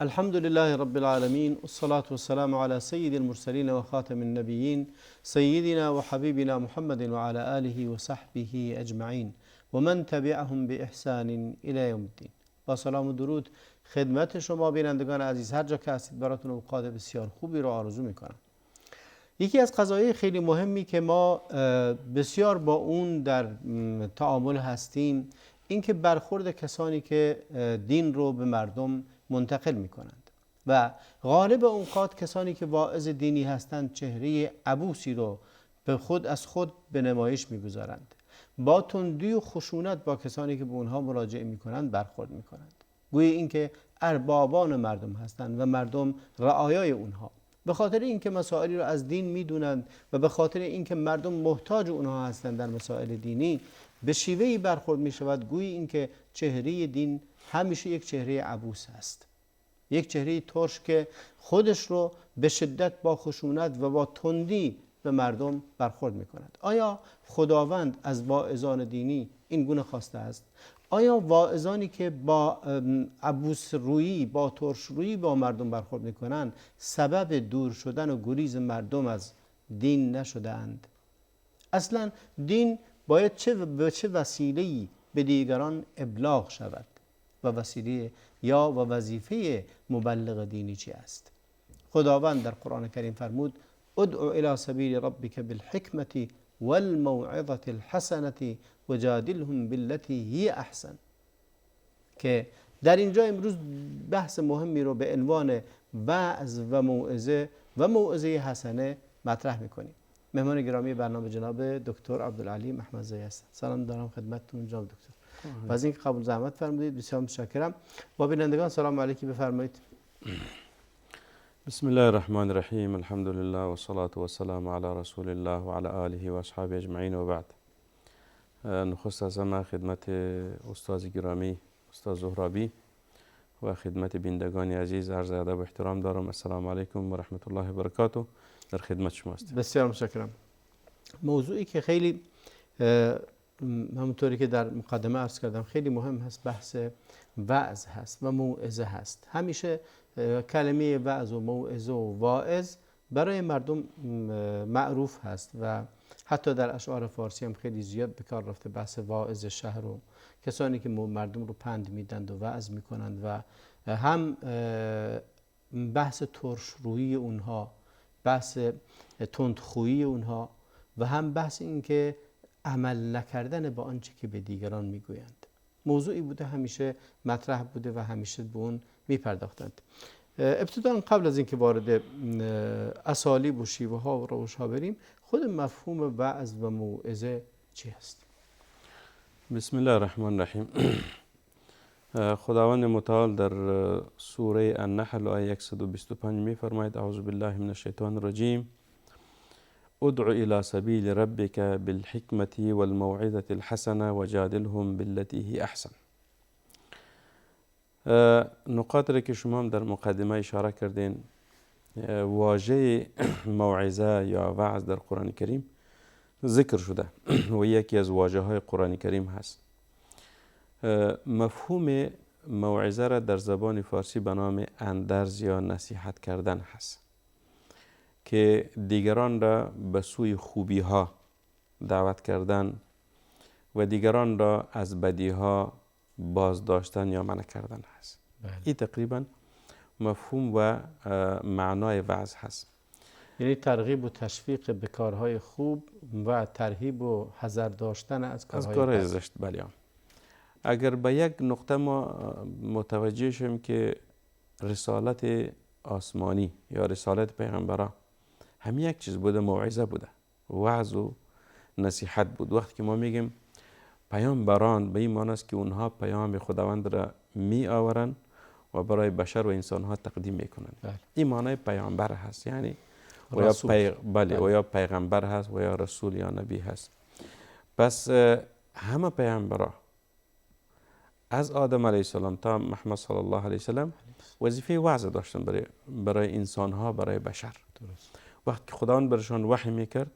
الحمد لله رب العالمين والصلاة والسلام على سيد المرسلين وخاتم النبيين سيدنا وحبيبنا محمد وعلى آله وصحبه أجمعين ومن تبعهم بإحسان إلى يوم الدين. با سلام و درود خدمت شما بینندگان عزیز هر جا که هستید براتون اوقات بسیار خوبی رو آرزو میکنم. یکی از قضایای خیلی مهمی که ما بسیار با اون در تعامل هستیم این که برخورد کسانی که دین رو به مردم منتقل میکنند و غالب اوقات کسانی که واعظ دینی هستند چهره عبوسی رو از خود به نمایش میگذارند. با تندی و خشونت با کسانی که به اونها مراجعه میکنند برخورد میکنند، گویا اینکه اربابان مردم هستند و مردم رعایای اونها. به خاطر اینکه مسائلی رو از دین میدونند و به خاطر اینکه مردم محتاج اونها هستند در مسائل دینی، به شیوهی برخورد می شود گویا اینکه چهره دین همیشه یک چهره عبوس است، یک چهره ترش که خودش رو به شدت با خشونت و با تندی به مردم برخورد می کند. آیا خداوند از واعظان دینی این گونه خواسته است؟ آیا واعظانی که با عبوس رویی، با ترش رویی با مردم برخورد می کنند سبب دور شدن و گریز مردم از دین نشده اند؟ اصلا دین باید به چه وسیله‌ای به دیگران ابلاغ شود و وسیله یا و وظیفه مبلغ دینی چی است؟ خداوند در قرآن کریم فرمود ادعو الی سبیل ربک بالحکمة والموعظة الحسنة وجادلهم بالتي هی احسن، که در اینجا امروز بحث مهمی رو به عنوان وعظ و موعظه حسنه مطرح میکنیم. مهمان گرامی برنامه جناب دکتر عبدالعلیم احمدزایی هستند. سلام دارم خدمتتون جناب دکتر. و از اینکه قبول زحمت فرمودید بسیار متشکرم. با بینندگان سلام علیکی بفرمایید. بسم الله الرحمن الرحیم، الحمد لله و الصلاة و السلام علی رسول الله و علی آله و اصحابه اجمعین و بعد. نخست از همه خدمت استاد گرامی استاد زهرابی و خدمت بینندگان عزیز عرض ادب و احترام دارم. السلام علیکم و رحمت الله و برکاته. در خدمت شما هستم. بسیار متشکرم. موضوعی که خیلی همونطوری که در مقدمه عرض کردم خیلی مهم هست، بحث وعظ هست و موعظه هست. همیشه کلمه وعظ و موعظه و واعظ برای مردم معروف هست و حتی در اشعار فارسی هم خیلی زیاد به کار رفته بحث واعظ شهر و کسانی که مردم رو پند میدند و وعظ میکنند و هم بحث ترشرویی اونها، بحث تندخویی اونها و هم بحث این که عمل نکردن با آنچه که به دیگران میگویند. موضوعی بوده همیشه مطرح بوده و همیشه به اون میپرداختند. ابتداً قبل از اینکه وارد اسالیب و شیوه ها و روش ها بریم، خود مفهوم وعظ و موعظه چی است؟ بسم الله الرحمن الرحیم. خداوند متعال در سوره النحل آیه 125 میفرماید اعوذ بالله من الشیطان الرجیم ادع الى سبیل ربک بالحکمة والموعظة الحسنة وجادلهم بالتي هی احسن. نقاط را که شما هم در مقدمه اشاره کردین، واژه موعظه یا وعظ در قرآن کریم ذکر شده و یکی از واژه های قرآن کریم هست. مفهوم موعظه را در زبان فارسی به نام اندرز یا نصیحت کردن هست که دیگران را به سوی خوبی ها دعوت کردن و دیگران را از بدی ها باز داشتن یا منع کردن هست. این تقریبا مفهوم و معنای وعظ هست. یعنی ترغیب و تشویق به کارهای خوب و ترهیب و حذر داشتن از کارهای زشت. بله. اگر به یک نقطه ما متوجه شیم که رسالت آسمانی یا رسالت پیغمبران هم یک چیز بوده، موعظه بوده، وعظ و نصیحت بود. وقتی که ما میگیم پیامبران به این معنی است که اونها پیام خداوند را می آورند و برای بشر و انسان ها تقدیم میکنند. این معنی پیامبر هست، یعنی و یا پیغمبر هست و یا رسول یا نبی هست. پس همه پیامبران از آدم علیه السلام تا محمد صلی الله علیه وسلم وظیفه وعظ داشتن برای انسان ها، برای بشر. وقتی خداوند برشان وحی میکرد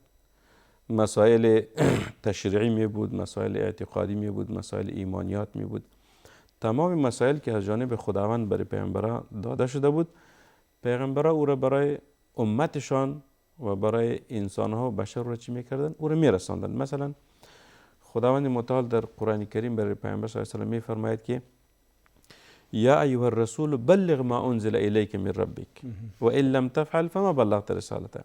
مسائل تشریعی می بود، مسائل اعتقادی می بود، مسائل ایمانیات می بود، تمام مسائل که از جانب خداوند برای پیامبران داده شده بود، پیغمبران او را برای امتشان و برای انسانها و بشر را چی میکردن؟ او را میرساندن. مثلا خداوند متعال در قرآن کریم برای پیامبر صلی الله علیه و آله میفرماید که یا ایها الرسول بلغ ما انزل الیک من ربک و ان لم تفعل فما بلغت رسالته.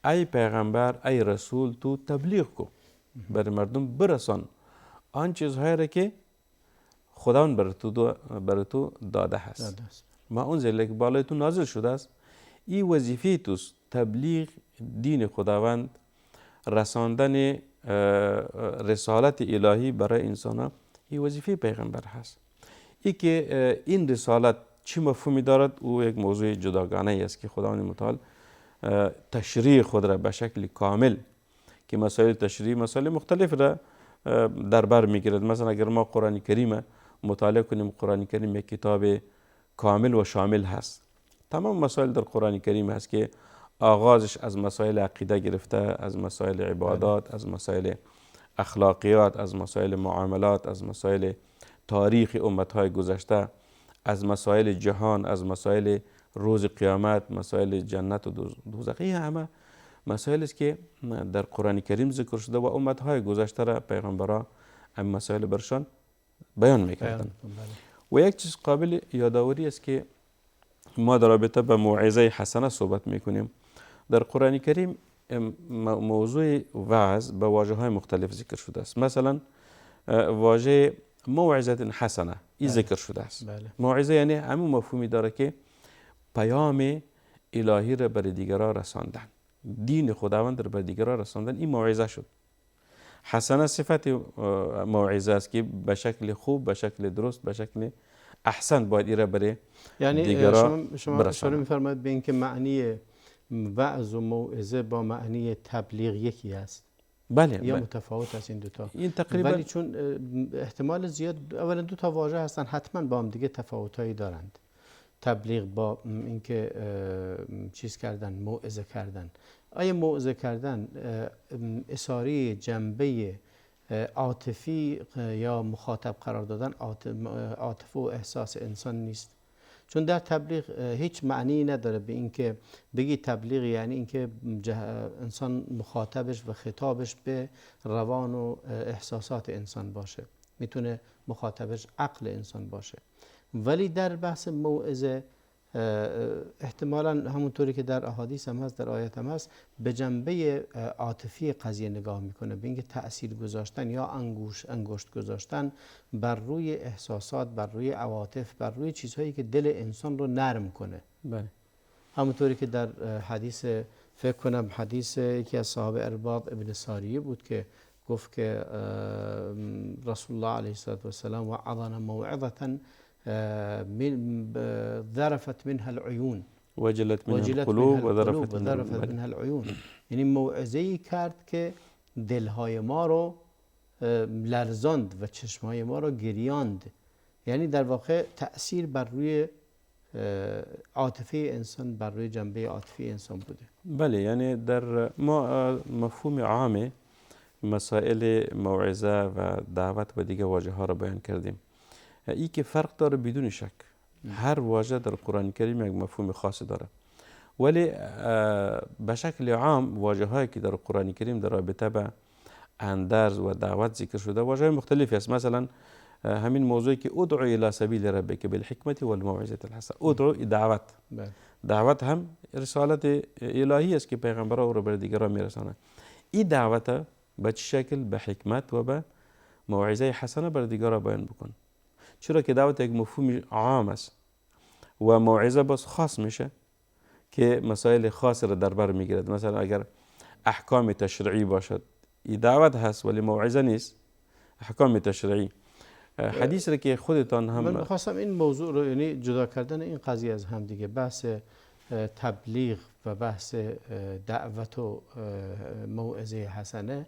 ای پیغمبر، ای رسول، تو تبلیغ کو، برای مردم برسان آن چیزهایی را که خداوند برای تو داده هست. ما انزل الیک، بالای تو نازل شده است. این وظیفه توست، تبلیغ دین خداوند، رساندن رسالت الهی برای انسان ها، این وظیفه پیغمبر هست. ای که این رسالت چی مفهومی دارد، او یک موضوع جداگانه است که خداوند متعال تشریع خود را به شکل کامل، که مسائل تشریع مسائل مختلف را در بر میگیرد. مثلا اگر ما قرآن کریم مطالعه کنیم، قرآن کریم یک کتاب کامل و شامل هست. تمام مسائل در قرآن کریم هست که آغازش از مسائل عقیده گرفته، از مسائل عبادات، از مسائل اخلاقیات، از مسائل معاملات، از مسائل تاریخ امتهای گذشته، از مسائل جهان، از مسائل روز قیامت، مسائل جنت و دوزخ. این همه مسائل است که در قرآن کریم ذکر شده و امتهای گذشته را پیغمبران این مسائل برشان بیان میکردن. و یک چیز قابل یادآوری است که ما در رابطه به موعظه حسنه صحبت میکنیم. در قرآن کریم موضوع وعظ به واژه های مختلف ذکر شده است. مثلا واژه موعظه حسنه این ذکر شده است. موعظه یعنی همون مفهومی داره که پیام الهی را برای دیگران رساندن، دین خداوند را برای دیگران رساندن، این موعظه شد. حسنه صفت موعظه است که به شکل خوب، به شکل درست، به شکل احسن باید این را برای دیگران شما اشاره می‌فرمایید به اینکه معنی وعظ و موعظه با معنی تبلیغ یکی است. بله، یا متفاوت است این دوتا؟ این تقریبا، ولی چون احتمال زیاد اولا دو تا واژه هستن، حتما با هم دیگه تفاوتایی دارند. تبلیغ با اینکه چیز کردن، موعظه کردن. آیا موعظه کردن اثاری جنبه عاطفی یا مخاطب قرار دادن عاطفه و احساس انسان نیست؟ چون در تبلیغ هیچ معنی نداره به اینکه بگی تبلیغ یعنی اینکه انسان مخاطبش و خطابش به روان و احساسات انسان باشه. میتونه مخاطبش عقل انسان باشه. ولی در بحث موعظه احتمالاً همونطوری که در احادیث هم هست، در آیات هم هست، به جنبه عاطفی قضیه نگاه میکنه، به اینکه تأثیر گذاشتن یا انگشت گذاشتن بر روی احساسات، بر روی عواطف، بر روی چیزهایی که دل انسان رو نرم کنه. بله. همونطوری که در حدیث، فکر کنم حدیث یکی از صحابه ارباط ابن ساریه بود که گفت که رسول الله علیه السلام وعظنا موعظة ذرفت منها العیون وجلت منها القلوب و ذرفت منها العیون. یعنی موعظه‌ای کرد که دلهای ما رو لرزاند و چشمهای ما رو گریاند. یعنی در واقع تأثیر بر روی عاطفه انسان، بر روی جنبه عاطفی انسان بوده. بله، یعنی در ما مفهوم عام مسائل موعظه و دعوت و دیگه واژه ها رو بیان کردیم. ای که فرق داره بدون شک. هر واژه در قرآن کریم یک مفهوم خاص داره، ولی به شکل عام واژه هایی که در قرآن کریم در رابطه به اندرز و دعوت ذکر شده واژه مختلفی است. مثلا همین موضوعی که ادعو الی سبیل ربک بالحکمت والموعظه الحسنه، ادعو دعوت. دعوت هم رسالت الهی است که پیغمبران او را بر دیگران میرسانند. این دعوت به چه شکل؟ به حکمت و به موعظه حسنه بر دیگران بیان بکن. چرا که دعوت یک مفهوم عام است و موعظه باز خاص میشه که مسائل خاص را در بر میگیرد. مثلا اگر احکام تشریعی باشد، این دعوت هست ولی موعظه نیست، احکام تشریعی. حدیث را که خودتان هم من خواستم این موضوع رو، یعنی جدا کردن این قضیه از هم دیگه، بحث تبلیغ و بحث دعوت و موعظه حسنه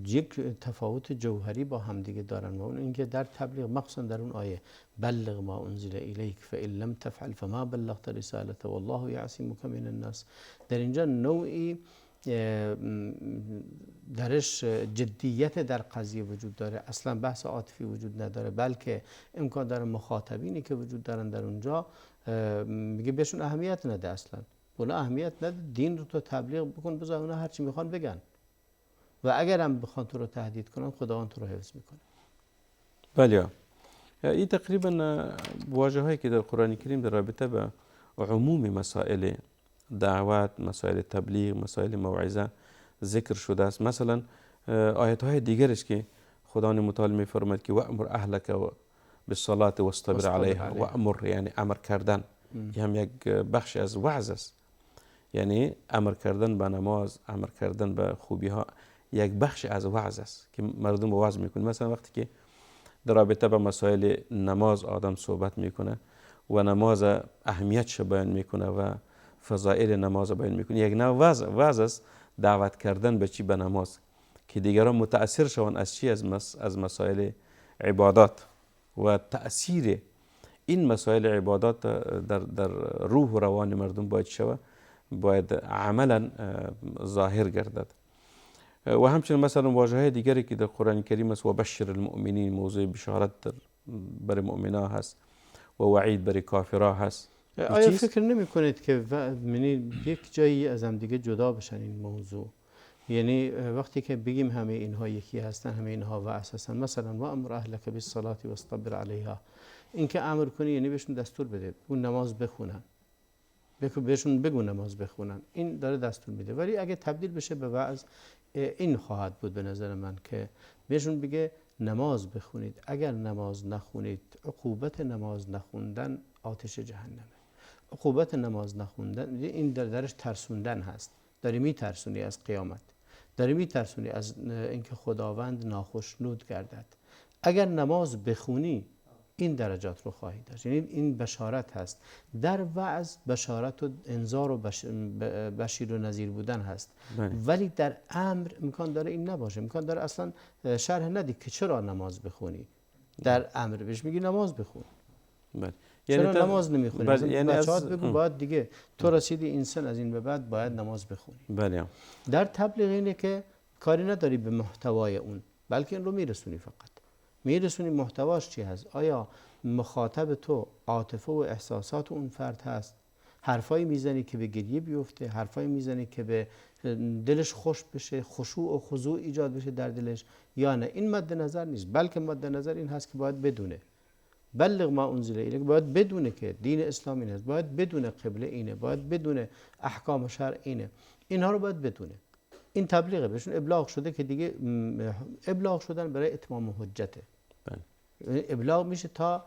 یک تفاوت جوهری با هم دیگه دارن، و اون اینکه در تبلیغ مخصوصا در اون آیه بلغ ما انزل الیک فان لم تفعل فما بلغت رسالته والله یعصمک من الناس، در اینجا نوعی درش جدیت در قضیه وجود داره، اصلا بحث عاطفی وجود نداره، بلکه امکان داره مخاطبینی که وجود دارن در اونجا میگه بهشون اهمیت نده، اصلا اونا اهمیت نده، دین رو تو تبلیغ بکن، بذار اونا هر چی میخوان بگن و اگر هم بخوان تو رو تهدید کنن خداوند تو رو حفظ میکنه. بله، این تقریبا واژه هایی که در قرآن کریم در رابطه به عموم مسائل دعوت، مسائل تبلیغ، مسائل موعظه ذکر شده است. مثلا آیت های دیگرش که خداوند متعال می فرماید که وامر اهلک بالصلاة واصطبر علیها، وامر یعنی امر کردن، این هم یک بخش از وعظ است، یعنی امر کردن به نماز، امر کردن به خوبی ها یک بخش از وعظ است که مردم به وعظ میکنه. مثلا وقتی که در رابطه با مسائل نماز آدم صحبت میکنه و نماز اهمیتش بیان میکنه و فضائل نماز بیان میکنه، یک نوع وعظ است، دعوت کردن به چی؟ به نماز، که دیگران متاثر شوند از چی؟ از مسائل عبادات و تأثیر این مسائل عبادات در روح و روان مردم باید شود، باید عملا ظاهر گردد. و همچنین مثلا واژه های دیگری که در قرآن کریم است، و بشر المؤمنین، موضوع بشارت برای مؤمنا هست و وعید برای کافرها هست. آیا فکر نمی کنید که یک جایی از هم دیگه جدا بشن این موضوع؟ یعنی وقتی که بگیم همه اینها یکی هستن، همه اینها وعظ هستن، مثلا و امر اهلک بالصلاة واصطبر علیها، این که امر کنی یعنی بهشون دستور بده اون نماز بخونن، بهشون بگو نماز بخونن، این داره دستور میده. ولی اگه تبدیل بشه به وعظ، این خواهد بود به نظر من که بهشون بگه نماز بخونید، اگر نماز نخونید عقوبت نماز نخوندن آتش جهنمه. عقوبت نماز نخوندن این درش ترسوندن هست، داری میترسونی از قیامت، داری میترسونی از اینکه خداوند ناخشنود گردد. اگر نماز بخونی این درجات رو خواهی داشت. یعنی این بشارت هست. در وعظ بشارت و انذار و بشیر و نذیر بودن هست. ولی در امر امکان داره این نباشه، امکان داره اصلا شرح ندی که چرا نماز بخونی. در امر بهش میگی نماز بخون. چرا نماز نمیخونی؟ یعنی بچه‌هات بگو باید دیگه تو رسیدی این سن، از این به بعد باید نماز بخونی. بله. در تبلیغ اینه که کاری نداری به محتوای اون، بلکه این رو میرسونی، فقط میرسونی محتواش چی هست. آیا مخاطب تو عاطفه و احساسات اون فرد هست؟ حرفایی میزنی که به گریه بیفته، حرفایی میزنی که به دلش خوش بشه، خشوع و خضوع ایجاد بشه در دلش، یا نه این مد نظر نیست، بلکه مد نظر این هست که باید بدونه بلغ ما انزل الیک، باید بدونه که دین اسلام این است، باید بدونه قبله اینه، باید بدونه احکام شرع اینه، اینها رو باید بدونه. این تبلیغه، بهشون ابلاغ شده که دیگه ابلاغ شدن برای اتمام حجته. ابلاغ میشه تا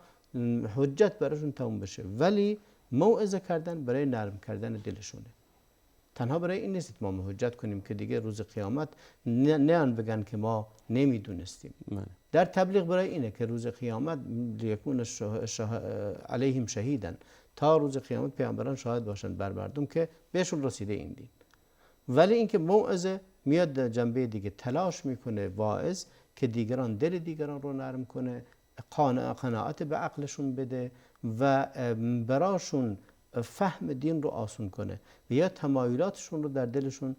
حجت براشون تموم بشه، ولی موعظه کردن برای نرم کردن دلشونه. تنها برای این نیست اتمام حجت کنیم که دیگه روز قیامت نه بگن که ما نمیدونستیم. در تبلیغ برای اینه که روز قیامت لیکون علیهم شهیدن، تا روز قیامت پیامبران شاهد باشن بر مردم که بهشون رسیده این دین. ولی اینکه موعظه میاد در جنبه دیگه، تلاش میکنه واعظ که دیگران دل دیگران رو نرم کنه، قناعت به عقلشون بده و براشون فهم دین رو آسون کنه و یا تمایلاتشون رو در دلشون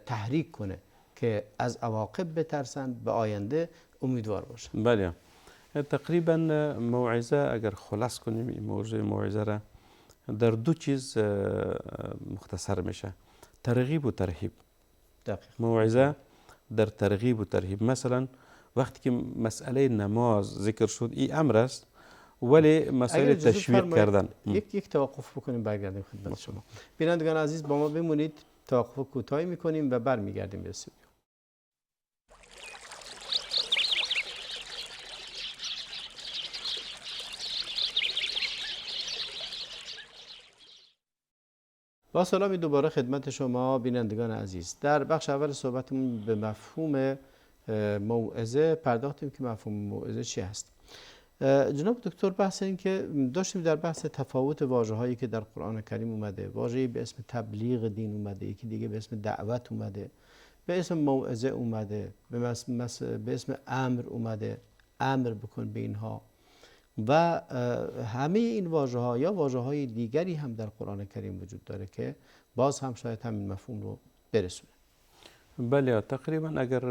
تحریک کنه که از عواقب بترسن، به آینده امیدوار باشن. بله. تقریبا موعظه اگر خلاص کنیم این موضوع موعظه را در دو چیز مختصر میشه: ترغیب و ترهیب. موعظه در ترغیب و ترهیب. مثلا وقتی که مسئله نماز ذکر شد، این امر است، ولی مسئله تشویق کردن. یک توقف بکنیم برگردیم خدمت شما. بینندگان عزیز با ما بمونید، توقف کوتاهی میکنیم و برمیگردیم به استودیو. با سلامی دوباره خدمت شما بینندگان عزیز. در بخش اول صحبتمون به مفهوم موعظه پرداختیم که مفهوم موعظه چی هست. جناب دکتر بحث این که داشتیم در بحث تفاوت واژه‌هایی که در قرآن کریم اومده، واژه‌ای به اسم تبلیغ دین اومده، یکی دیگه به اسم دعوت اومده، به اسم موعظه اومده، به اسم امر اومده، امر بکن به اینها، و همه این واژه‌ها یا واژه‌های دیگری هم در قرآن کریم وجود داره که باز هم شاید همین مفهوم رو برسونه. بله تقریبا اگر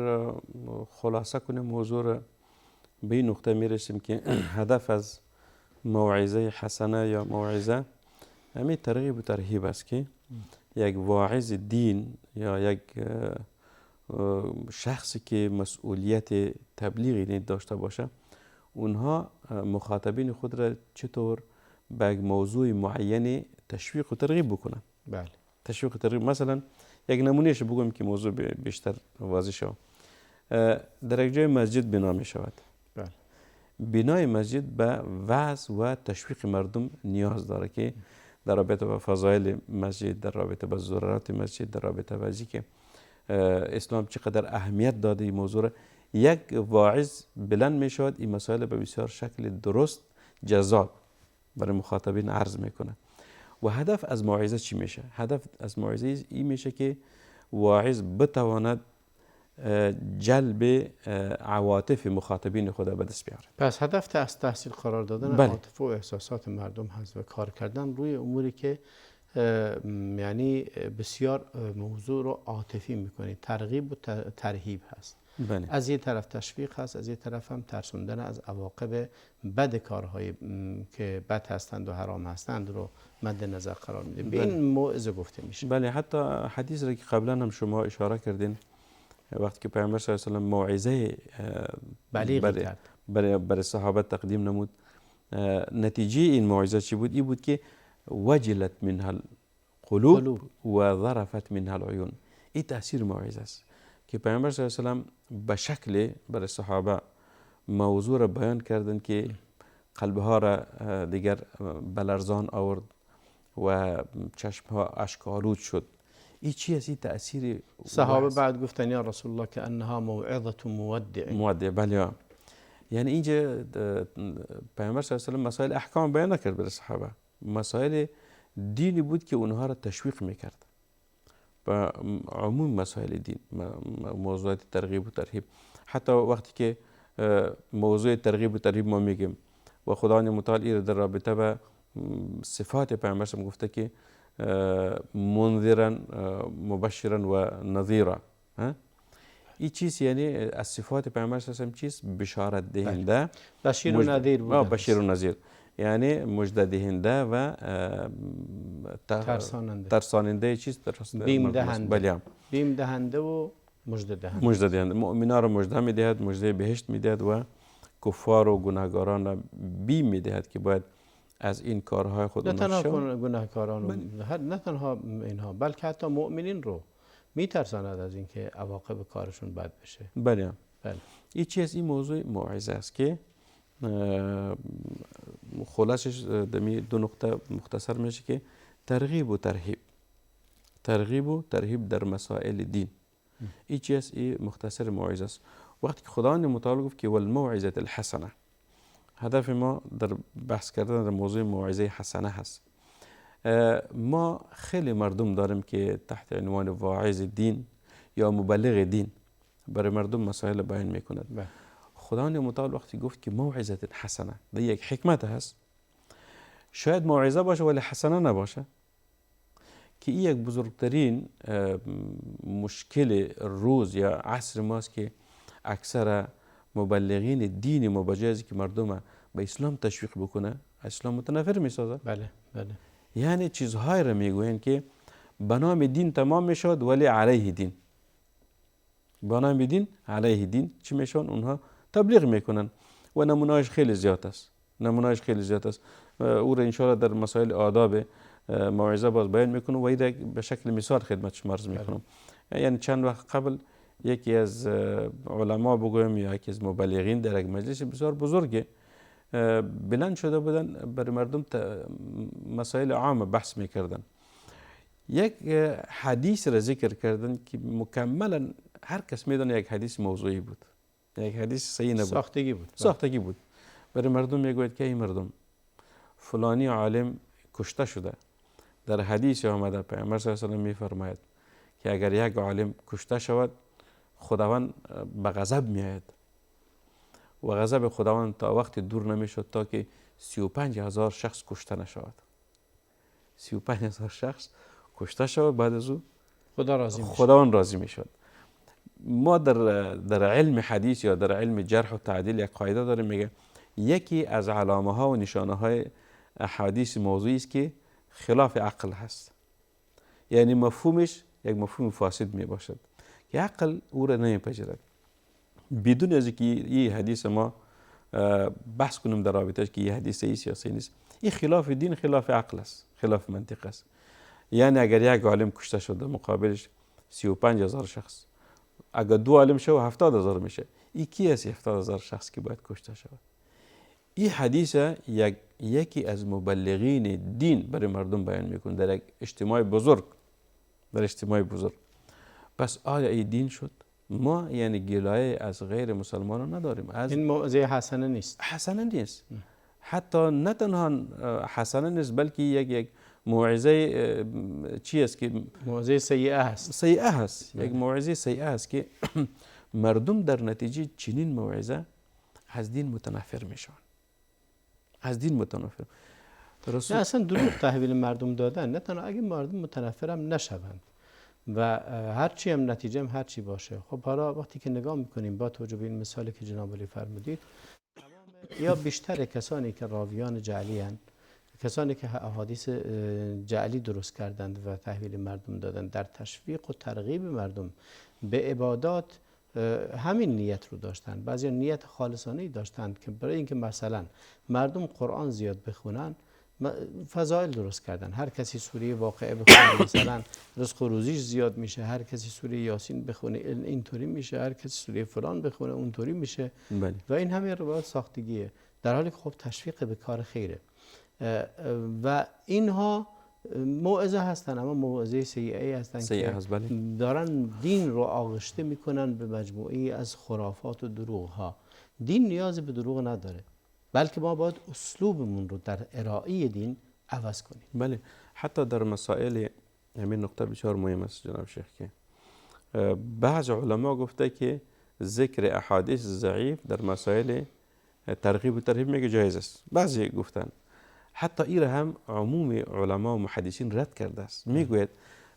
خلاصه کنیم موضوع را به این نقطه میرسیم که هدف از موعظه حسنه یا موعظه همین ترغیب و ترهیب است که یک واعظ دین یا یک شخصی که مسئولیت تبلیغ دین داشته باشه اونها مخاطبین خود را چطور به یک موضوع معین تشویق و ترغیب بکنن. بله. تشویق و ترغیب مثلا یک نمونهش بگم که موضوع بیشتر واضح شود. در یک جای مسجد بنا می شود. بله. بنای مسجد به وعظ و تشویق مردم نیاز داره که در رابطه با فضایل مسجد، در رابطه با ضرورات مسجد، در رابطه با که اسلام چقدر اهمیت داده این موضوع را یک واعظ بلند می شود این مسائل به بسیار شکل درست جذاب برای مخاطبین عرض میکنه. و هدف از موعظه چی میشه؟ هدف از موعظه این میشه که واعظ بتواند جلب عواطف مخاطبین خود به دست بیاره. پس هدف از تحصیل قرار دادن عاطفه و احساسات مردم هست و کار کردن روی اموری که یعنی بسیار موضوع رو عاطفی میکنه. ترغیب و ترهیب هست. بله. از یه طرف تشویق هست، از یه طرف هم ترسوندن از عواقب بد کارهای که بد هستند و حرام هستند رو مد نظر قرار میده. به این موعظه گفته میشه. بله. حتی حدیث را که قبلا هم شما اشاره کردین وقتی که پیامبر صلی الله علیه و آله موعظه بلیغی کرد برای صحابه تقدیم نمود، نتیجه این موعظه چی بود؟ این بود که وجلت منها القلوب و ظرفت منها العیون. این تاثیر موعظه است که پیامبر صلی الله علیه و آله به شکل برای صحابه موضوع را بیان کردن که قلبها را دیگر بلرزان آورد و چشمها اشک آلود شد. این چی است؟ این تأثیر صحابه بعد گفتن یا رسول الله که انها موعظه مودع. بله. یعنی اینجا پیامبر صلی الله علیه و آله مسائل احکام بیان نکرد برای صحابه، مسائل دینی بود که اونها را تشویق میکرد با عموم مسائل دین، موضوعات ترغیب و ترهیب. حتی وقتی که موضوع ترغیب و ترهیب ما میگیم و خداوند متعال در رابطه با صفات پیامبر صلی گفته که منذرا مبشرا و نذیرا. این چیز یعنی از صفات پیامبر صلی الله علیه و چیز بشارت دهنده، بشیر و نذیر بود. بشیر و نذیر یعنی مژده دهنده و ترساننده چیز، بیم دهنده. بیم دهنده و مژده دهنده. مژده دهنده. مؤمنان را مژده میدهد، مژده بهشت میدهد و کفار و گناهکاران را بیم میدهد که باید از این کارهای خود نه تنها گناهکاران نه تنها اینها بلکه حتی مؤمنین رو میترساند از اینکه عواقب کارشون بد بشه. بله. این چیز این موضوع موعظه است که خلاصش دمی دو نقطه مختصر میشه که ترغیب و ترهیب در مسائل دین. این چیز این مختصر موعظه است. وقتی که خداوند متعال گفت که والموعظه الحسنه، هدف ما در بحث کردن در موضوع موعظه حسنه هست. ما خیلی مردم داریم که تحت عنوان واعظ دین یا مبلغ دین برای مردم مسائل بیان میکند. خداوند متعال وقتی گفت که موعظه حسنه، ده یک حکمت هست. شاید موعظه باشه ولی حسنه نباشه، که این یک بزرگترین مشکل روز یا عصر ماست که اکثر مبلغین دین ما بجای که مردم به اسلام تشویق بکنه اسلام متنفر میسازه. بله. یعنی چیزهای را میگوین که به نام دین تمام میشود ولی علیه دین. به نام دین علیه دین چی میشون؟ اونها تبلیغ میکنن و نمونه‌اش خیلی زیاد است. او را انشاءالله در مسائل آداب موعظه باز بیان میکنم و این به شکل مثال خدمت شما عرض میکنم. یعنی چند وقت قبل یکی از علما بگویم یا یکی از مبلغین در یک مجلس بسیار بزرگ بلند شده بودن برای مردم مسائل عام بحث میکردن. یک حدیث را ذکر کردن که مکملا هر کس میدونه یک حدیث موضوعی بود، یک حدیث صحیح نبود، ساختگی بود. برای مردم میگوید که این مردم فلانی عالم کشته شده. در حدیث آمده پیامبر صلی الله علیه و آله میفرماید که اگر یک عالم کشته شود خداوند به غضب میآید و غضب خداوند تا وقت دور نمیشد تا که 35,000 شخص کشته نشود. 35,000 شخص کشته شود، بعد از او خداوند راضی میشد. ما در علم حدیث یا در علم جرح و تعدیل یک قاعده داریم، میگه یکی از علامه ها و نشانه های احادیث موضوعی است که خلاف عقل هست، یعنی مفهومش یک مفهوم فاسد می باشد که عقل او را نمیپذیرد. بدون از اینکه این حدیث ما بحث کنیم در رابطهش که این حدیث صحیح یا صحیح نیست، این خلاف دین، خلاف عقل است، خلاف منطق است. یعنی اگر یک عالم کشته شده مقابلش 35,000 شخص، اگر 2 عالم شه و 70,000 میشه، این کی است 70,000 شخص که باید کشته شود؟ این حدیث یکی از مبلغین دین برای مردم بیان میکنه در یک اجتماع بزرگ، در اجتماع بزرگ. پس آیا این دین شد؟ ما یعنی گلایه از غیر مسلمانان نداریم. از این موعظه حسنه نیست. حسنه نیست. حتی نه تنها حسنه نیست، بلکه یک موعظه چی است که موعظه سیئه هست. سیئه هست. یک موعظه سیئه است که مردم در نتیجه چنین موعظه از دین متنفر میشن. از دین متنفر. نه اصلا دروغ تحویل مردم دادن، نه تنها اگه مردم متنفرم نشوند و هرچی هم نتیجه هم هرچی باشه. خب حالا وقتی که نگاه میکنیم با توجه به این مثالی که جناب علی فرمودید، یا بیشتر کسانی که راویان جعلی هستند، کسانی که احادیث جعلی درست کردند و تحویل مردم دادند، در تشویق و ترغیب مردم به عبادات همین نیت رو داشتند. بعضی نیت خالصانه داشتند که برای اینکه مثلا مردم قرآن زیاد بخونن فضائل درست کردن. هر کسی سوره واقعه بخونه مثلا رزق و روزیش زیاد میشه، هر کسی سوره یاسین بخونه اینطوری میشه، هر کسی سوره فلان بخونه اونطوری میشه. بله. و این همه روایات ساختگیه، در حالی که خب تشویق به کار خیره و اینها موعظه هستن، اما موعظه سیئه هستن که دارن دین رو آغشته میکنن به مجموعی از خرافات و دروغ ها. دین نیاز به دروغ نداره، بلکه ما باید اسلوبمون رو در ارائه دین عوض کنیم. بله، حتی در مسائل همین نقطه بسیار مهم است جناب شیخ که بعض علما گفته که ذکر احادیث ضعیف در مسائل ترغیب و ترهیب میگه جایز است. بعضی گفتن حتی این هم عموم علما و محدثین رد کرده است. میگوید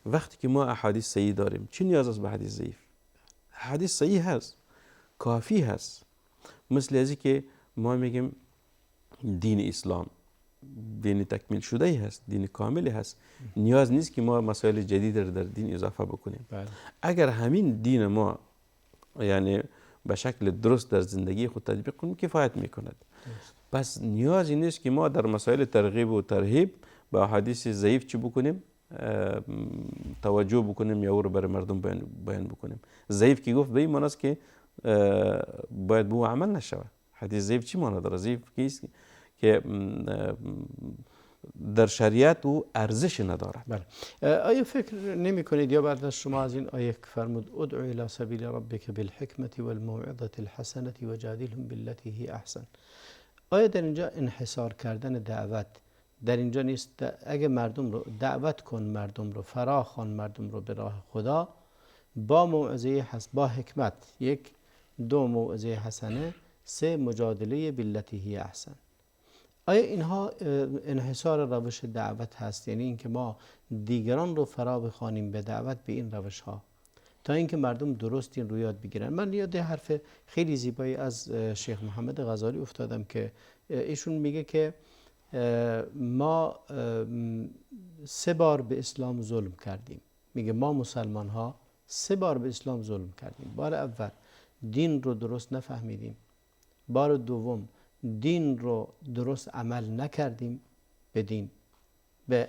وقتی که ما احادیث صحیح داریم چه نیاز است به حدیث ضعیف؟ حدیث صحیح هست، کافی هست. مثل ازی که ما میگیم دین اسلام دین تکمیل شده ای هست، دین کاملی هست، نیاز نیست که ما مسائل جدید رو در دین اضافه بکنیم. اگر همین دین ما یعنی به شکل درست در زندگی خود تطبیق کنیم کفایت میکند. پس نیازی نیست که ما در مسائل ترغیب و ترهیب با احادیث ضعیف چی بکنیم، توجه بکنیم یا او رو برای مردم بیان بکنیم. ضعیف که گفت به این معنی است که باید به او عمل نشود. حدیث ضعیف چی معنی داره؟ ضعیف کیست که در شریعت او ارزش ندارد. بله. آیا فکر نمی کنید یا بعد از شما از این آیه که فرمود ادعو الی سبیل ربک بالحکمة والموعظة الحسنة وجادلهم بالتي هی احسن، آیا در اینجا انحصار کردن دعوت در اینجا نیست؟ اگه مردم رو دعوت کن، مردم رو فراخوان، مردم رو به راه خدا با موعظه با حکمت، 1 2 موعظه حسنه، 3 مجادله بالتی هی احسن. آیا اینها انحصار روش دعوت هست؟ یعنی اینکه ما دیگران رو فرا بخوانیم به دعوت به این روش ها تا اینکه مردم درست این رو یاد بگیرن. من یاد حرف خیلی زیبایی از شیخ محمد غزالی افتادم که ایشون میگه که ما 3 بار به اسلام ظلم کردیم. میگه ما مسلمان ها 3 بار به اسلام ظلم کردیم. بار اول دین رو درست نفهمیدیم، بار دوم دین رو درست عمل نکردیم، به دین به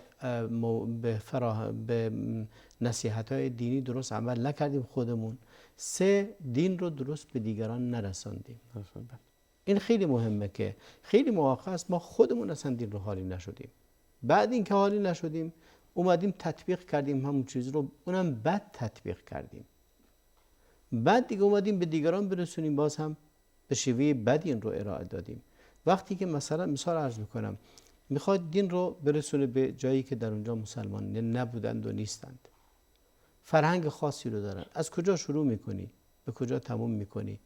نصیحت های دینی درست عمل نکردیم خودمون، 3 دین رو درست به دیگران نرساندیم. این خیلی مهمه که خیلی مواقع است ما خودمون اصلا دین رو حالی نشدیم، بعد اینکه حالی نشدیم اومدیم تطبیق کردیم همون چیز رو، اونم بد تطبیق کردیم، بعد دیگه اومدیم به دیگران برسونیم باز هم به شیوه بدی این رو ارائه دادیم. وقتی که مثلا مثال عرض میکنم میخواد دین رو برسونه به جایی که در اونجا مسلمان نبودند و نیستند، فرهنگ خاصی رو دارن، از کجا شروع میکنی به کجا تموم میکنی؟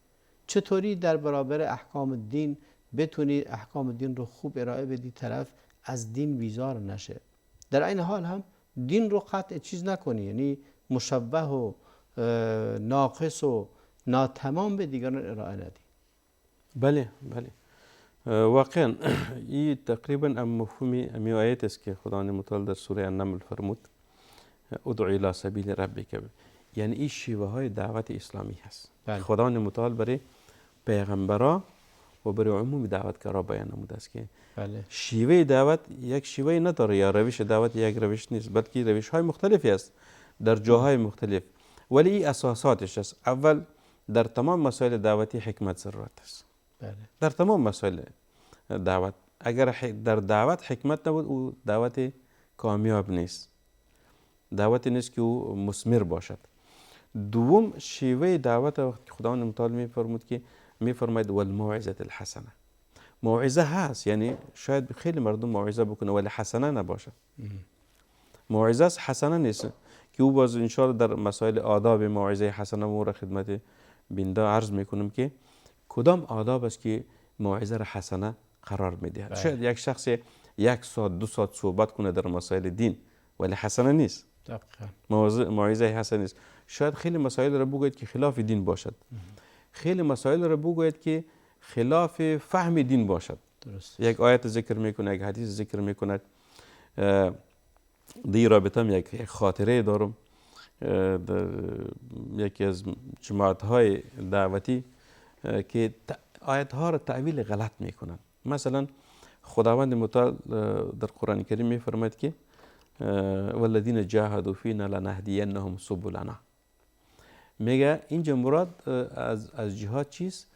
چطوری در برابر احکام دین بتونی احکام دین رو خوب ارائه بدی، طرف از دین بیزار نشه، در این حال هم دین رو قطع چیز نکنی، یعنی مشوه و ناقص و ناتمام به دیگران ارائه ندی. بله بله، واقعا این تقریبا مفهوم امی آیت است که خداوند متعال در سوره النمل فرمود ادعو الی سبیل ربک، یعنی این شیوه های دعوت اسلامی هست. خداوند متعال برای پیغمبرا و برای عموم دعوتگرا بیان نموده است که شیوه دعوت یک شیوه نداره یا روش دعوت یک روش نیست، بلکه روش های مختلفی است در جاهای مختلف، ولی این اساساتش است. اول در تمام مسائل دعوتی حکمت ضرورت است. در تمام مسائل دعوت اگر در دعوت حکمت نبود او دعوت کامیاب نیست، دعوت نیست که او مثمر باشد. دوم شیوه دعوت وقتی که خداوند متعال میفرماید والموعظه الحسنه، موعظه هست، یعنی شاید خیلی مردم موعظه بکنه ولی حسنه نباشد. موعظه حسنه نیست که او باز انشاءالله در مسائل آداب موعظه حسنه مورد خدمت بیننده عرض میکنم که کدام آداب است که موعظه را حسنه قرار میدهد. شاید یک شخص 1 ساعت 2 ساعت صحبت کنه در مسائل دین ولی حسنه نیست، موعظه حسنه نیست. شاید خیلی مسائل را بگوید که خلاف دین باشد، خیلی مسائل را بگوید که خلاف فهم دین باشد. درست. یک آیت ذکر میکنه، یک حدیث ذکر میکنه. دی رابطه یک خاطره دارم. یکی از جماعت های دعوتی که آیت ها را تعویل غلط میکنند. مثلا خداوند متعال در قرآن کریم میفرماید که والذین جاهدوا فینا لنهدینهم سبلنا، میگه اینجا مراد از جهاد چیست؟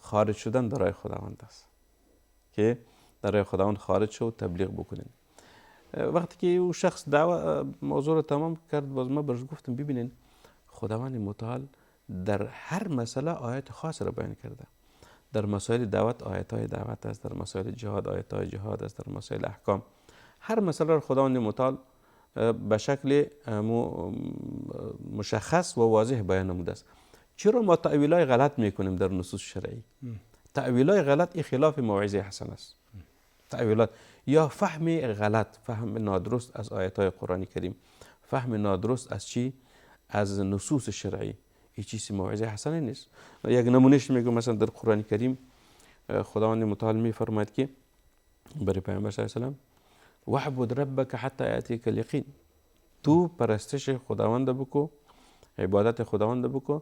خارج شدن در راه خداوند است که در راه خداوند خارج شد و تبلیغ بکنین. وقتی که او شخص موضوع رو تمام کرد باز ما برش گفتم ببینین خداوند متعال در هر مسئله آیت خاص را بیان کرده. در مسائل دعوت آیت های دعوت است، در مسائل جهاد آیت های جهاد است، در مسائل احکام هر مسئله را خداوند متعال به شکل مشخص و واضح بیان نموده است. چرا ما تأویلای غلط میکنیم در نصوص شرعی؟ تأویلای غلط این خلاف موعظه حسن است. تأویلات یا فهم غلط، فهم نادرست از آیات های قرآن کریم، فهم نادرست از چی؟ از نصوص شرعی. این چیزی موعظه حسنه نیست. یک نمونهش میگم، مثلا در قرآن کریم خداوند متعال میفرماید که برای پیامبر صلی الله علیه و سلم واعبد ربک حتی یأتیک الیقین، تو پرستش خداوند بکو، عبادت خداوند بکو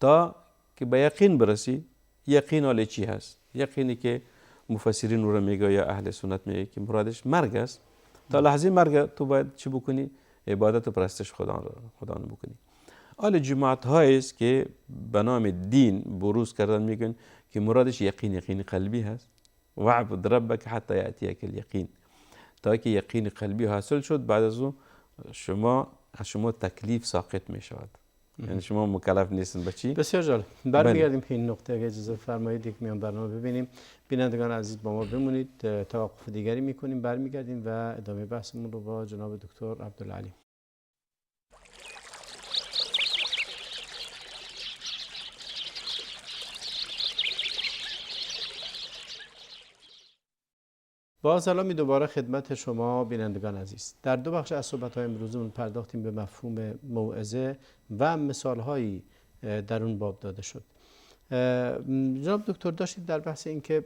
تا که به یقین برسی. یقین حال چی هست؟ یقینی که مفسرین رو میگه یا اهل سنت میگه که مرادش مرگ است. تا لحظه مرگ تو باید چی بکنی؟ عبادت و پرستش خداوند بکنی. حال جماعت هایی است که به نام دین بروز کردن میگن که مرادش یقین قلبی هست. واعبد ربک حتی یأتیک الیقین، تا که یقین قلبی حاصل شد بعد از اون از شما تکلیف ساقط می شود، یعنی شما مکلف نیستین به چی؟ بسیار جالب. برمیگردیم به این نقطه اگه اجازه فرمایید یک میان برنامه ببینیم. بینندگان عزیز با ما بمونید، توقف دیگری میکنیم، برمیگردیم و ادامه بحثمون رو با جناب دکتر عبدالعلی. با سلامی دوباره خدمت شما بینندگان عزیز. در دو بخش از صحبت‌های امروزمون پرداختیم به مفهوم موعظه و مثال‌هایی در اون باب داده شد. جناب دکتر داشتید در بحث اینکه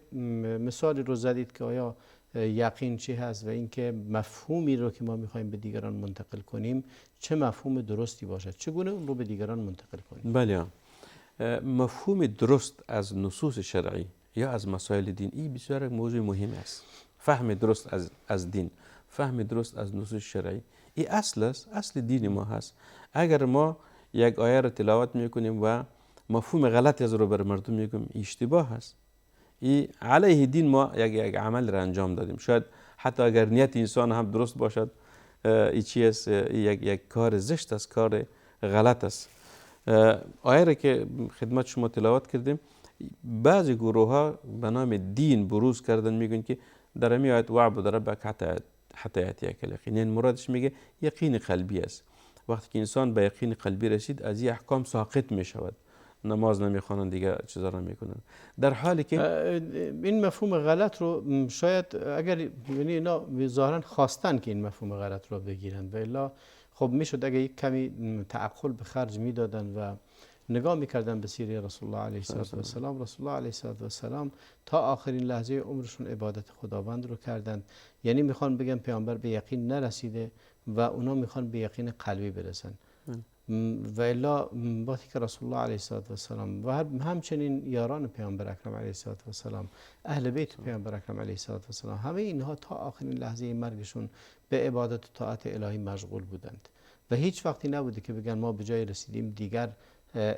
مثالی رو زدید که آیا یقین چی هست و اینکه مفهومی رو که ما می‌خوایم به دیگران منتقل کنیم چه مفهوم درستی باشد، چگونه اون رو به دیگران منتقل کنیم. بله، مفهوم درست از نصوص شرعی یا از مسائل دین این بسیار موضوع مهم است. فهم درست از دین، فهم درست از نصوص شرعی این اصل است، اصل دین ما هست. اگر ما یک آیه را تلاوت میکنیم و مفهوم غلطی از رو بر مردم میگیم اشتباه هست. این علیه دین ما یک عمل را انجام دادیم. شاید حتی اگر نیت انسان هم درست باشد این چی است؟ یک کار زشت است، کار غلط است. آیه را که خدمت شما تلاوت کردیم بعضی گروه ها به نام دین بروز کردن میگن که در امی آیت واعبد ربک حتی یأتیک الیقین، یعنی مرادش میگه یقین قلبی است. وقتی که انسان به یقین قلبی رسید از این احکام ساقط می شود، نماز نمیخوانند، دیگه چیزا رو میکنند، در حالی که این مفهوم غلط رو شاید اگر یعنی اینا ظاهرا خواستن که این مفهوم غلط رو بگیرن، و الا خب میشد اگه یک کمی تعقل به خرج میدادن و نگاه میکردن به سیره رسول الله علیه السلام. رسول الله علیه السلام تا آخرین لحظه عمرشون عبادت خداوند رو کردند. یعنی میخوان بگن پیامبر به یقین نرسیده و اونا میخوان به یقین قلبی برسن. و الا وقتی که رسول الله علیه السلام و همچنین یاران پیامبر اکرم علیه السلام، اهل بیت پیامبر اکرم علیه السلام، همه اینها تا آخرین لحظه مرگشون به عبادت و طاعت الهی مشغول بودند و هیچ وقتی نبوده که بگن ما به جای رسیدیم دیگر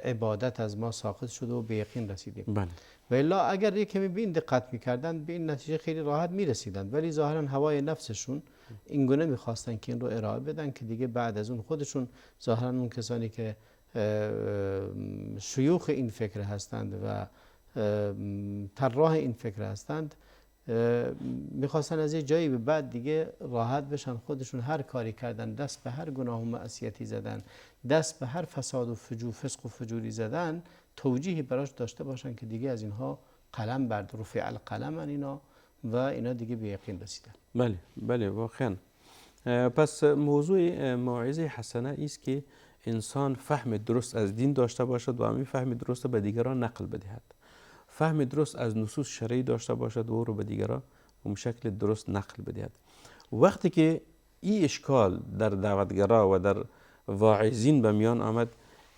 عبادت از ما ساقط شده و به یقین رسیدیم. بله. و الا اگر یک کمی به این دقت میکردن به این نتیجه خیلی راحت میرسیدند، ولی ظاهرا هوای نفسشون این گونه میخواستن که این رو ارائه بدن که دیگه بعد از اون خودشون ظاهرا اون کسانی که شیوخ این فکر هستند و طراح این فکر هستند میخواستن از یه جایی به بعد دیگه راحت بشن، خودشون هر کاری کردن، دست به هر گناه و معصیتی زدن، دست به هر فساد و فسق و فجوری زدن، توجیهی براش داشته باشن که دیگه از اینها قلم برد، رفع القلم اینا و اینا دیگه به یقین رسیدن. بله بله واقعا. پس موضوع موعظه حسنه است که انسان فهم درست از دین داشته باشد و همین فهم درست به دیگران نقل بدهد، فهم درست از نصوص شرعی داشته باشد و او رو به دیگران به شکل درست نقل بدهد. وقتی که این اشکال در دعوتگرا و در واعظین به میان آمد،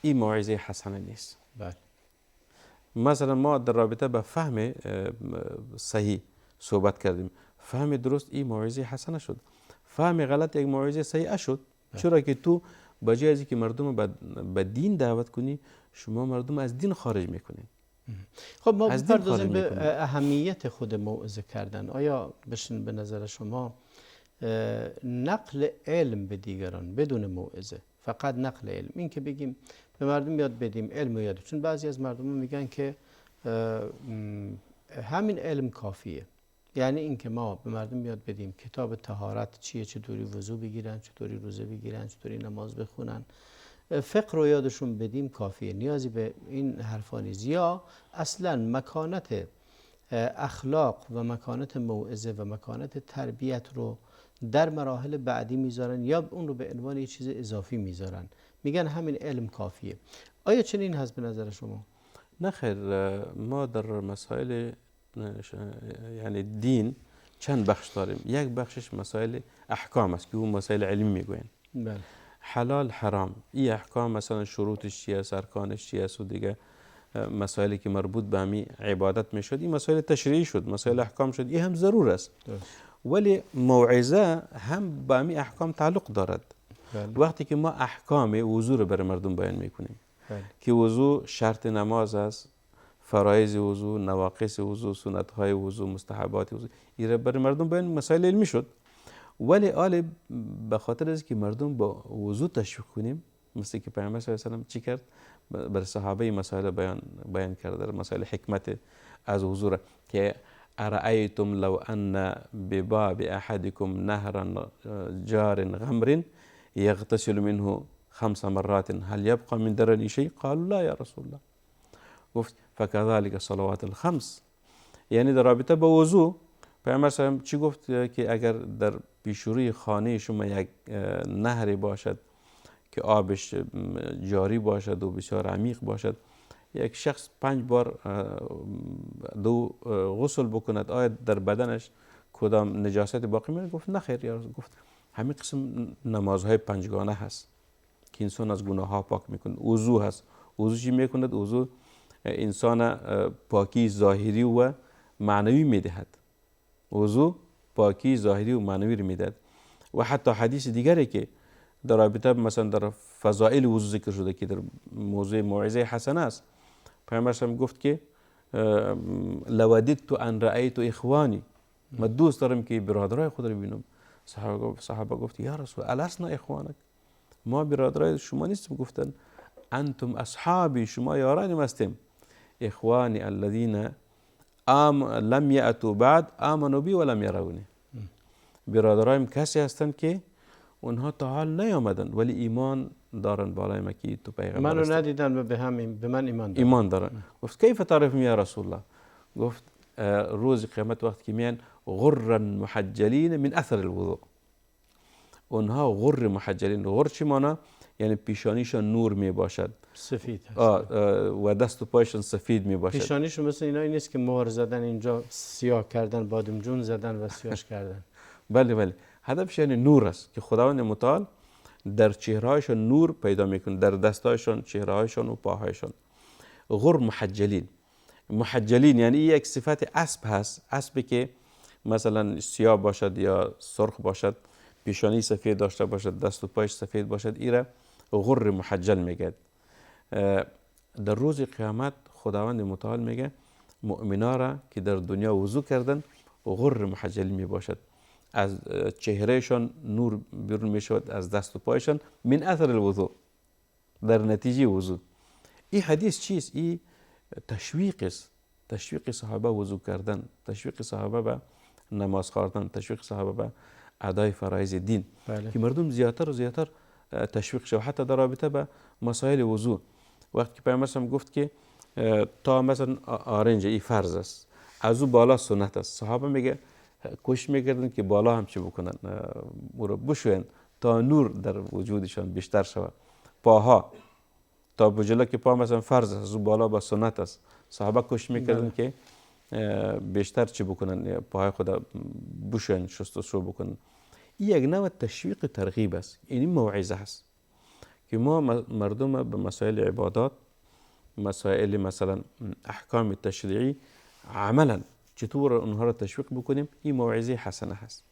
این موعظه حسنه نیست. بله. مثلا ما در رابطه به فهم صحیح صحبت کردیم، فهم درست این موعظه حسنه شد، فهم غلط یک موعظه سیئه شد. چرا که تو بجای از اینکه مردم به دین دعوت کنی، شما مردم از دین خارج میکنین. خب ما بپردازیم به اهمیت خود موعظه کردن. آیا به نظر شما نقل علم به دیگران بدون موعظه، فقط نقل علم، این که بگیم به مردم یاد بدیم علم و یاد، چون بعضی از مردم میگن که همین علم کافیه، یعنی این که ما به مردم یاد بدیم کتاب طهارت چیه، چطوری وضو بگیرن، چطوری روزه بگیرن، چطوری نماز بخونن، فقه رو یادشون بدیم کافیه، نیازی به این حرفا نیست. یا اصلا مکانت اخلاق و مکانت موعظه و مکانت تربیت رو در مراحل بعدی میذارن یا اون رو به عنوان یه چیز اضافی میذارن، میگن همین علم کافیه. آیا چنین هست به نظر شما؟ نه خیر، ما در مسائل یعنی دین چند بخش داریم. یک بخشش مسائل احکام است که اون مسائل علمی میگوین. بله. حلال حرام، این احکام مثلا شروطش چیه است، ارکانش چیه است و دیگه مسائلی که مربوط به همین عبادت میشد، این مسائل تشریعی شد، مسائل احکام شد، این هم ضرور است. ولی موعظه هم به همین احکام تعلق دارد. وقتی که ما احکام وضو رو برای مردم بیان میکنیم که وضو شرط نماز است، فرایض وضو، نواقص وضو، سنت های وضو، مستحبات وضو، این برای مردم بیان مسائل علمی شد. ولی به خاطر از که مردم با وضو تشویق کنیم، مثل که پیامبر صلی الله علیه و آله چی کرد؟ بر صحابه مسائل بیان کرده، مسائل حکمت از وضو را که ارأیتم لو ان بباب احدکم نهرا جار غمر یغتسل منه 5 مرات هل یبقى من درنی شیء؟ قالوا لا یا رسول الله. گفت فکذلک صلوات الخمس، یعنی در رابطه با وضو پیامبر صلی الله علیه و آله چی گفت؟ که اگر در پیشروی خانه شما یک نهری باشد که آبش جاری باشد و بسیار عمیق باشد، یک شخص 5 بار غسل بکند، آیا در بدنش کدام نجاست باقی میمونه؟ گفت نه خیر یا رسول. گفت همین قسم نمازهای 5 گانه هست که انسان از گناه ها پاک میکنه. وضو هست، وضو چی میکند؟ وضو انسان پاکی ظاهری و معنوی میدهد. وضو پاکی ظاهری و معنوی رو میدهد. و حتی حدیث دیگری که در رابطه مثلا در فضائل وضو ذکر شده که در موضوع موعظه حسنه است، پیامبر صلی گفت که لوددت ان رأیت اخوانی، من دوست دارم که برادرای خود رو ببینم. صحابه گفت یا رسول الستنا اخوانک، ما برادرای شما نیستیم؟ گفتن انتم اصحابی، شما یارانم هستیم. اخوانی الذین لم یأتوا بعد آمنوا بی ولم یرونی، برادرایم کسی هستند که اونها تا حال نیامدن ولی ایمان دارن بالای مکی تو پیغمبر منو است. ندیدن و به من ایمان دارن. ایمان دارن. گفت کیف تعرف یا رسول الله؟ گفت روز قیامت وقت که میان غرا محجلین من اثر الوضوء، اونها غر محجلین. غر چی معنی؟ یعنی پیشانیشان نور می باشد، سفید هست و دست و پایشان سفید می باشد. پیشانیشون مثل اینایی نیست که مهر زدن اینجا سیاه کردن، بادمجون زدن و سیاهش کردن. بله بله، هدفش یعنی نور است که خداوند متعال در چهرهایشان نور پیدا میکنه، در دستایشان، چهرهایشان و پاهایشان. غر محجلین. محجلین یعنی یک صفت اسب هست، اسبی که مثلا سیاه باشد یا سرخ باشد، پیشانی سفید داشته باشد، دست و پایش سفید باشد، ایره غر محجل میگه. در روز قیامت خداوند متعال میگه مؤمنا را که در دنیا وضو کردن غر محجل می باشد، از چهرهشان نور بیرون می شود، از دست و پایشان من اثر الوضوء، در نتیجه وضو. این حدیث چیست؟ این تشویق است، تشویق صحابه وضو کردن، تشویق صحابه به نماز خواندن، تشویق صحابه به ادای فرایض دین. بله. که مردم زیادتر و زیادتر تشویق شود، حتی در رابطه به مسائل وضو. وقتی که پیامبر گفت که تا مثلا آرنج این فرض است، از او بالا سنت است، صحابه میگه کوشش میکردن که بالا هم چی بکنن، او رو بشوین تا نور در وجودشان بیشتر شود. پاها تا بجلا که پا مثلا فرض است، از او بالا با سنت است، صحابه کوشش میکردن که بیشتر چی بکنن، پاهای خود بشوین، شستشو بکنن. این یک نوع تشویق ترغیب است، این موعظه است که ما مردم به مسائل عبادات، مسائل مثلا احکام تشریعی عملا چطور اونها را تشویق بکنیم. این موعظه حسنه هست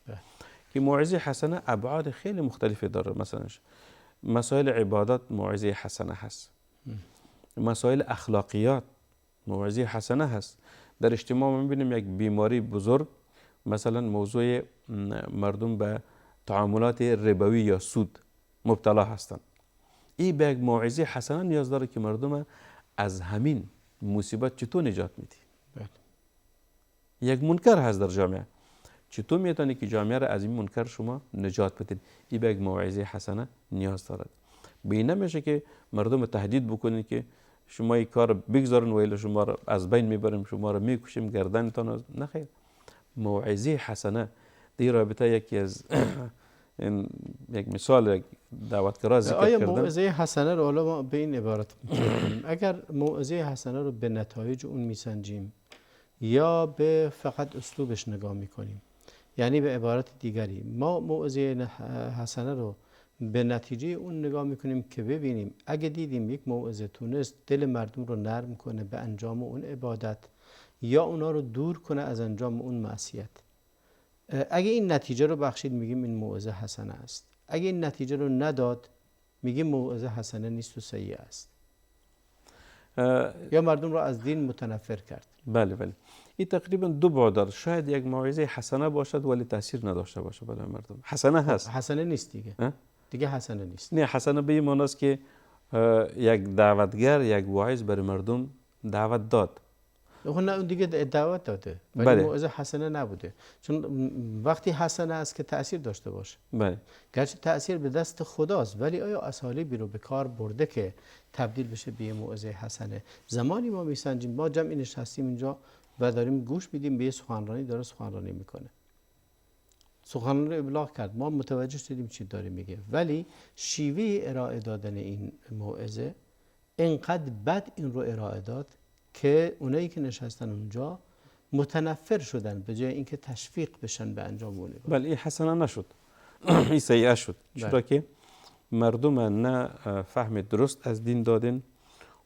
که موعظه حسنه ابعاد خیلی مختلفی داره. مثلا مسائل عبادات موعظه حسنه هست، مسائل اخلاقیات موعظه حسنه هست. در اجتماع ما میبینیم یک بیماری بزرگ، مثلا موضوع مردم به تعاملات ربوی یا سود مبتلا هستند. این به یک موعظه حسنه نیاز داره که مردم از همین مصیبت چطور نجات میدی. یک منکر هست در جامعه، چطور میتونی که جامعه را از این منکر شما نجات بدید؟ این به یک موعظه حسنه نیاز دارد. به این نمیشه که مردم تهدید بکنید که شما این کار بگذارن و شما را از بین میبریم، شما را میکشیم، گردنتان. نه خیر، موعظه حسنه در رابطه یکی از یک مثال دعوتگرا ذکر آیا کردم. موعظه حسنه رو حالا ما به این عبارت می‌کنیم اگر موعظه حسنه رو به نتایج اون میسنجیم یا به فقط اسلوبش نگاه میکنیم؟ یعنی به عبارت دیگری ما موعظه حسنه رو به نتیجه اون نگاه میکنیم که ببینیم اگه دیدیم یک موعظه تونست دل مردم رو نرم کنه به انجام اون عبادت یا اونا رو دور کنه از انجام اون معصیت، اگه این نتیجه رو بخشید میگیم این موعظه حسنه است. اگه این نتیجه رو نداد میگیم موعظه حسنه نیست و سیئه است، یا مردم رو از دین متنفر کرد. بله بله، این تقریبا دو بعد داره. شاید یک موعظه حسنه باشد ولی تاثیر نداشته باشه برای مردم. حسنه هست، حسنه نیست دیگه حسنه نیست. نه، حسنه به این معنی است که یک دعوتگر، یک واعظ برای مردم دعوت داد. نه اون دیگه دعوت داده ولی بله. موعظه حسنه نبوده، چون وقتی حسنه است که تأثیر داشته باشه. بله. گرچه تأثیر به دست خداست ولی آیا اسالیبی رو به کار برده که تبدیل بشه به موعظه حسنه؟ زمانی ما میسنجیم، ما جمعی نشستیم اینجا و داریم گوش میدیم به یه سخنرانی، داره سخنرانی میکنه، سخنرانی رو ابلاغ کرد، ما متوجه شدیم چی داره میگه، ولی شیوه ارائه دادن این موعظه اینقدر بد این رو ارائه داد که اونایی که نشستن اونجا متنفر شدن به جای اینکه تشویق بشن به انجام اون. بله، این حسنه نشد، این سیئه شد، چرا که مردم نه فهم درست از دین دادن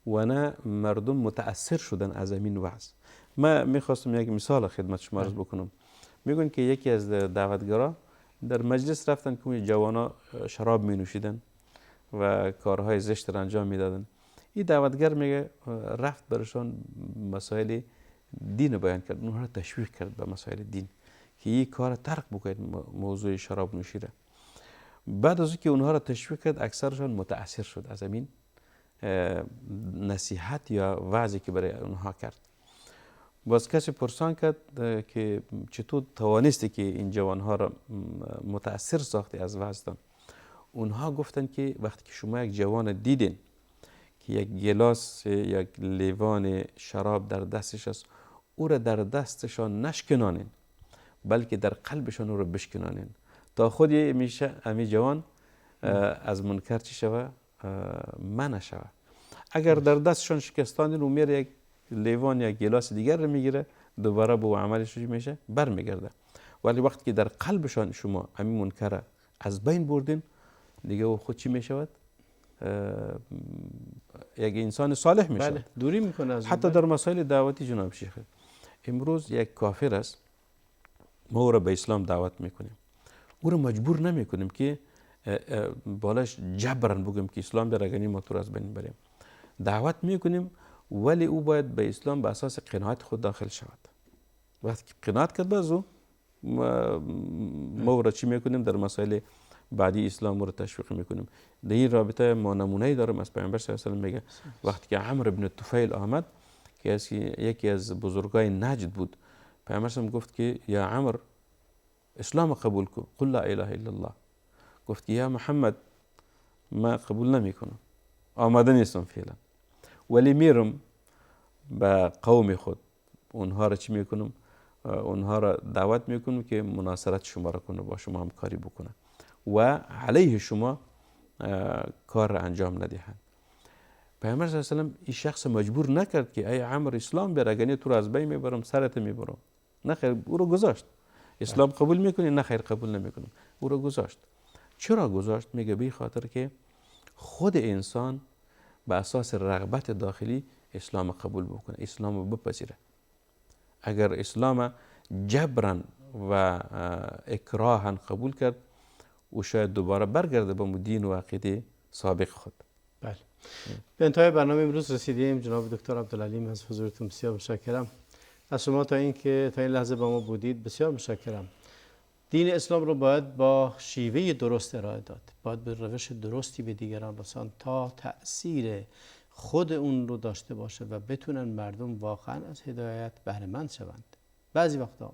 و نه مردم متأثر شدن از این وعظ. من میخواستم یک مثال خدمت شما عرض بکنم. میگن که یکی از دعوتگرا در مجلس رفتن که جوانا شراب می نوشیدن و کارهای زشت را انجام میدادن. این دعوتگر میگه رفت برشان مسائل دین بیان کرد، اونها را تشویق کرد به مسائل دین که این کار ترک بکنید، موضوع شراب نوشی را. بعد از اینکه اونها را تشویق کرد اکثرشان متأثر شد از همین نصیحت یا وعظی که برای اونها کرد. باز کسی پرسان کرد که چطور توانستی که این جوانها را متأثر ساختی از وعظتان؟ اونها گفتن که وقتی که شما یک جوان دیدین که یک گلاس یک لیوان شراب در دستش است، او را در دستشان نشکنانین بلکه در قلبشان او را بشکنانین تا خود میشه امی جوان از منکر چی شوه؟ منع شوه. اگر در دستشان شکستاندین و میره یک لیوان یا گلاس دیگر رو میگیره، دوباره به عملش چی میشه؟ برمیگرده. ولی وقتی که در قلبشان شما همین منکر از بین بردین، دیگه او خود چی میشود؟ یک انسان صالح میشه. بله، دوری میکنه از حتی در مسائل دعوتی جناب شیخ، امروز یک کافر است، ما او را به اسلام دعوت میکنیم، او را مجبور نمیکنیم که بالاش جبران بگیم که اسلام برگنی ما تو را از بین بریم. دعوت میکنیم ولی او باید به اسلام به اساس قناعت خود داخل شود. وقتی که قناعت کرد باز او ما را چی میکنیم؟ در مسائل بعدی اسلام رو تشویق میکنیم. در این رابطه ما نمونه‌ای دارم از پیامبر صلی الله علیه و آله میگه وقتی که عمرو بن طفیل آمد که یکی از بزرگای نجد بود، پیامبر صلی گفت که یا عمرو اسلام قبول کن، قل لا اله الا الله. گفت که یا محمد ما قبول نمیکنم، آماده نیستم فعلا، ولی میرم به قوم خود، اونها را چی میکنم؟ اونها را دعوت میکنم که مناصرت شما را کنه، با شما همکاری بکنه و علیه شما کار را انجام ندهند. پیامبر صلی الله علیه و آله این شخص مجبور نکرد که ای عمرو اسلام بیار، اگر تو را از بین میبرم، سرت میبرم. نه خیر، او را گذاشت. اسلام قبول میکنی؟ نه خیر قبول نمیکنم. او را گذاشت. چرا گذاشت؟ میگه به خاطر که خود انسان به اساس رغبت داخلی اسلام قبول بکنه، اسلام رو بپذیره. اگر اسلام جبران و اکراها قبول کرد، او شاید دوباره برگرده به دین و عقیده سابق خود. بله. به انتهای برنامه امروز رسیدیم. جناب دکتر عبدالعلیم، از حضورتون بسیار متشکرم. از شما تا این لحظه با ما بودید بسیار متشکرم. دین اسلام رو باید با شیوه درست ارائه داد، باید به روش درستی به دیگران رساند تا تأثیر خود اون رو داشته باشه و بتونن مردم واقعا از هدایت بهره مند شوند. بعضی وقتا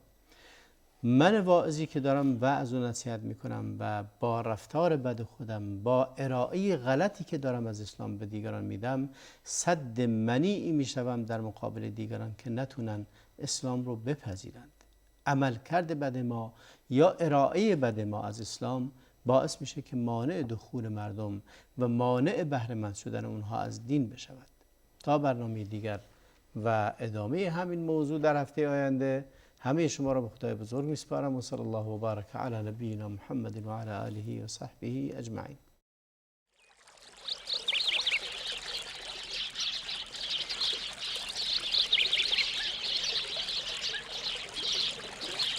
من واعظی که دارم وعظ و نصیحت میکنم و با رفتار بد خودم، با ارائه غلطی که دارم از اسلام به دیگران میدم، سد منیعی میشوم در مقابل دیگران که نتونن اسلام رو بپذیرند. عملکرد بد ما یا ارائه بد ما از اسلام باعث میشه که مانع دخول مردم و مانع بهره مند شدن اونها از دین بشود. تا برنامه دیگر و ادامه همین موضوع در هفته آینده، همه شما را به خدای بزرگ میسپارم و صلی الله و بارک علی نبینا محمد و علی آله و صحبه اجمعین.